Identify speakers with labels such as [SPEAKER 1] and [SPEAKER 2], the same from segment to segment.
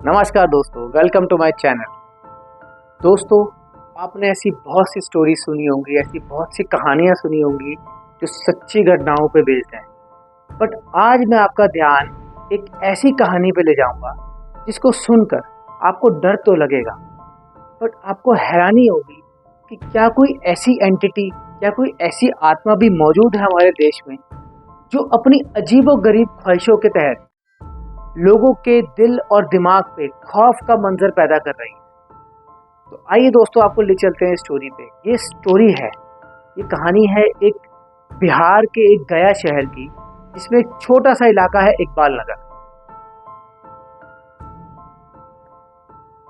[SPEAKER 1] नमस्कार दोस्तों, welcome to my channel. दोस्तों, आपने ऐसी बहुत सी स्टोरी सुनी होंगी, ऐसी बहुत सी कहानियाँ सुनी होंगी जो सच्ची घटनाओं पे बेस्ड हैं। बट आज मैं आपका ध्यान एक ऐसी कहानी पे ले जाऊंगा जिसको सुनकर आपको डर तो लगेगा, बट आपको हैरानी होगी कि क्या कोई ऐसी एंटिटी, क्या कोई ऐसी आत्मा भी मौजूद है हमारे देश में जो अपनी अजीबोगरीब ख्वाहिशों के तहत लोगों के दिल और दिमाग पे खौफ का मंजर पैदा कर रही है। तो आइए दोस्तों, आपको ले चलते हैं स्टोरी पे। ये स्टोरी है, ये कहानी है एक बिहार के एक गया शहर की, जिसमें एक छोटा सा इलाका है इकबाल नगर।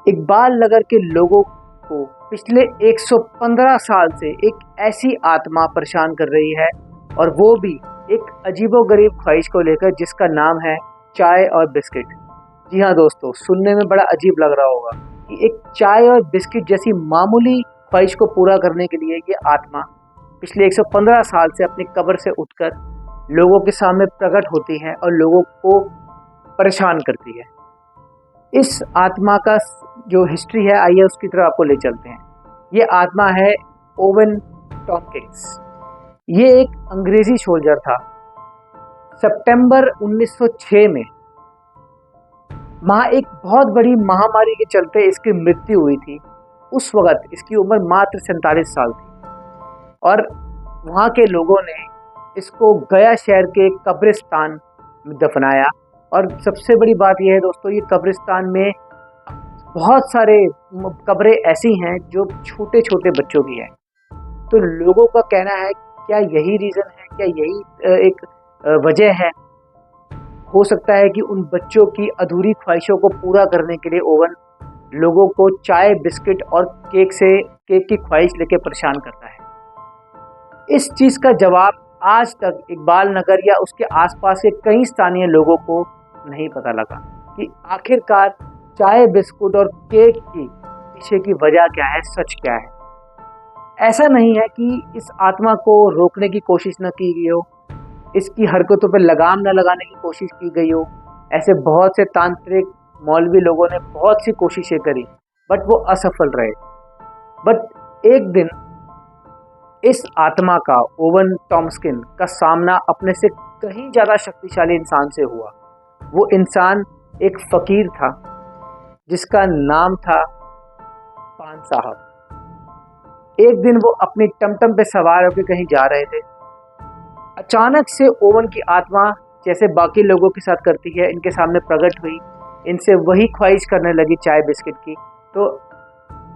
[SPEAKER 1] इकबाल नगर के लोगों को पिछले 115 साल से एक ऐसी आत्मा परेशान कर रही है, और वो भी एक अजीबोगरीब ख्वाहिश को लेकर, जिसका नाम है चाय और बिस्किट। जी हाँ दोस्तों, सुनने में बड़ा अजीब लग रहा होगा कि एक चाय और बिस्किट जैसी मामूली ख्वाहिश को पूरा करने के लिए ये आत्मा पिछले 115 साल से अपनी कब्र से उठकर लोगों के सामने प्रकट होती है और लोगों को परेशान करती है। इस आत्मा का जो हिस्ट्री है, आइए उसकी तरफ आपको ले चलते हैं। ये आत्मा है ओवन टॉमकिंस। ये एक अंग्रेजी सोल्जर था। सितंबर 1906 में वहाँ एक बहुत बड़ी महामारी के चलते इसकी मृत्यु हुई थी। उस वक्त इसकी उम्र मात्र 47 साल थी, और वहाँ के लोगों ने इसको गया शहर के कब्रिस्तान में दफनाया। और सबसे बड़ी बात यह है दोस्तों, ये कब्रिस्तान में बहुत सारे कब्रें ऐसी हैं जो छोटे छोटे बच्चों की हैं। तो लोगों का कहना है, क्या यही रीज़न है, क्या यही एक वजह है? हो सकता है कि उन बच्चों की अधूरी ख्वाहिशों को पूरा करने के लिए ओवन लोगों को चाय, बिस्किट और केक की ख्वाहिश लेके परेशान करता है। इस चीज़ का जवाब आज तक इकबाल नगर या उसके आसपास के कई स्थानीय लोगों को नहीं पता लगा कि आखिरकार चाय, बिस्कुट और केक की पीछे की वजह क्या है, सच क्या है। ऐसा नहीं है कि इस आत्मा को रोकने की कोशिश न की गई हो, इसकी हरकतों पर लगाम न लगाने की कोशिश की गई हो। ऐसे बहुत से तांत्रिक, मौलवी लोगों ने बहुत सी कोशिशें करी, बट वो असफल रहे। बट एक दिन इस आत्मा का, ओवन टॉमकिंस का, सामना अपने से कहीं ज़्यादा शक्तिशाली इंसान से हुआ। वो इंसान एक फ़कीर था जिसका नाम था पान साहब। एक दिन वो अपनी टमटम पे सवार होकर कहीं जा रहे थे। अचानक से ओवन की आत्मा, जैसे बाकी लोगों के साथ करती है, इनके सामने प्रकट हुई। इनसे वही ख्वाहिश करने लगी चाय बिस्किट की। तो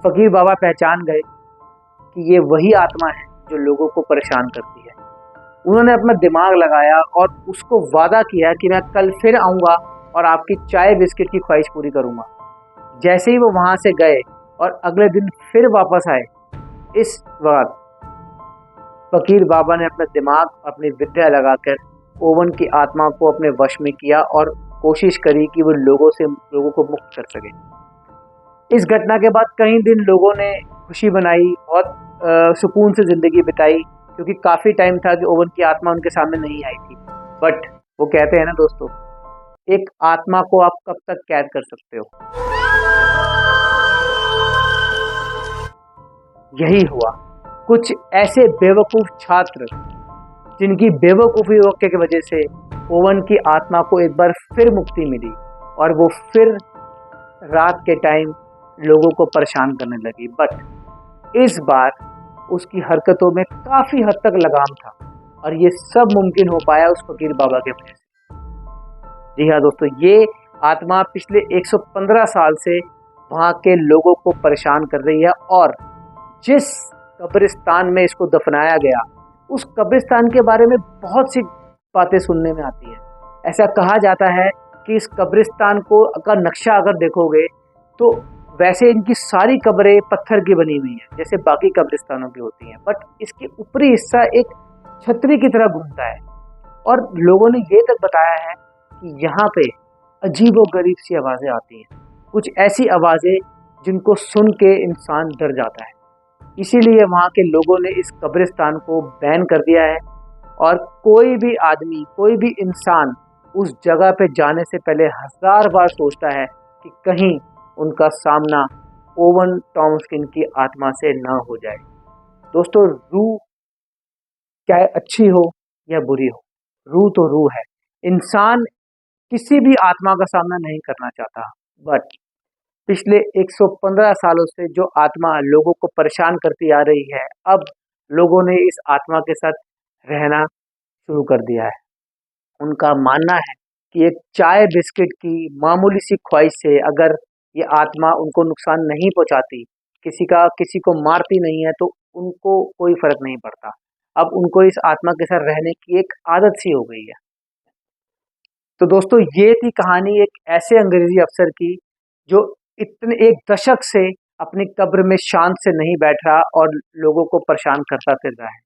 [SPEAKER 1] फकीर बाबा पहचान गए कि ये वही आत्मा है जो लोगों को परेशान करती है। उन्होंने अपना दिमाग लगाया और उसको वादा किया कि मैं कल फिर आऊँगा और आपकी चाय बिस्किट की ख्वाहिश पूरी करूँगा। जैसे ही वो वहाँ से गए और अगले दिन फिर वापस आए, इस वक्त फकीर बाबा ने अपना दिमाग, अपनी विद्या लगाकर ओवन की आत्मा को अपने वश में किया और कोशिश करी कि वो लोगों को मुक्त कर सके। इस घटना के बाद कई दिन लोगों ने खुशी बनाई, बहुत सुकून से ज़िंदगी बिताई, क्योंकि काफ़ी टाइम था कि ओवन की आत्मा उनके सामने नहीं आई थी। बट वो कहते हैं ना दोस्तों, एक आत्मा को आप कब तक कैद कर सकते हो। यही हुआ। कुछ ऐसे बेवकूफ़ छात्र, जिनकी बेवकूफ़ी की वजह से ओवन की आत्मा को एक बार फिर मुक्ति मिली, और वो फिर रात के टाइम लोगों को परेशान करने लगी। बट इस बार उसकी हरकतों में काफ़ी हद तक लगाम था, और ये सब मुमकिन हो पाया उस फकीर बाबा के वजह से। जी हाँ दोस्तों, ये आत्मा पिछले 115 साल से वहाँ के लोगों को परेशान कर रही है, और जिस कब्रिस्तान में इसको दफनाया गया, उस कब्रिस्तान के बारे में बहुत सी बातें सुनने में आती है। ऐसा कहा जाता है कि इस कब्रिस्तान का नक्शा अगर देखोगे तो वैसे इनकी सारी कब्रें पत्थर की बनी हुई हैं, जैसे बाकी कब्रिस्तानों की होती हैं, बट इसके ऊपरी हिस्सा एक छतरी की तरह घूमता है। और लोगों ने ये तक बताया है कि यहाँ पे अजीबोगरीब सी आवाज़ें आती हैं, कुछ ऐसी आवाज़ें जिनको सुन के इंसान डर जाता है। इसीलिए वहाँ के लोगों ने इस कब्रिस्तान को बैन कर दिया है, और कोई भी आदमी, कोई भी इंसान उस जगह पे जाने से पहले 1000 बार सोचता है कि कहीं उनका सामना ओवन टॉमकिन की आत्मा से न हो जाए। दोस्तों, रूह चाहे अच्छी हो या बुरी हो, रूह तो रूह है। इंसान किसी भी आत्मा का सामना नहीं करना चाहता, बट पिछले 115 सालों से जो आत्मा लोगों को परेशान करती आ रही है, अब लोगों ने इस आत्मा के साथ रहना शुरू कर दिया है। उनका मानना है कि एक चाय बिस्किट की मामूली सी ख्वाहिश से अगर ये आत्मा उनको नुकसान नहीं पहुंचाती, किसी को मारती नहीं है, तो उनको कोई फर्क नहीं पड़ता। अब उनको इस आत्मा के साथ रहने की एक आदत सी हो गई है। तो दोस्तों, ये थी कहानी एक ऐसे अंग्रेजी अफसर की जो इतने 1 दशक से अपनी कब्र में शांत से नहीं बैठ रहा और लोगों को परेशान करता फिर रहा है।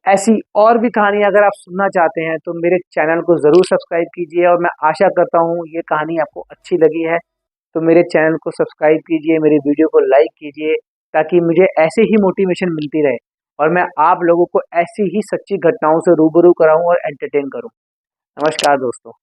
[SPEAKER 1] ऐसी और भी कहानी अगर आप सुनना चाहते हैं तो मेरे चैनल को ज़रूर सब्सक्राइब कीजिए, और मैं आशा करता हूँ ये कहानी आपको अच्छी लगी है। तो मेरे चैनल को सब्सक्राइब कीजिए, मेरी वीडियो को लाइक कीजिए, ताकि मुझे ऐसे ही मोटिवेशन मिलती रहे और मैं आप लोगों को ऐसी ही सच्ची घटनाओं से रूबरू कराऊं और एंटरटेन करूं। नमस्कार दोस्तों।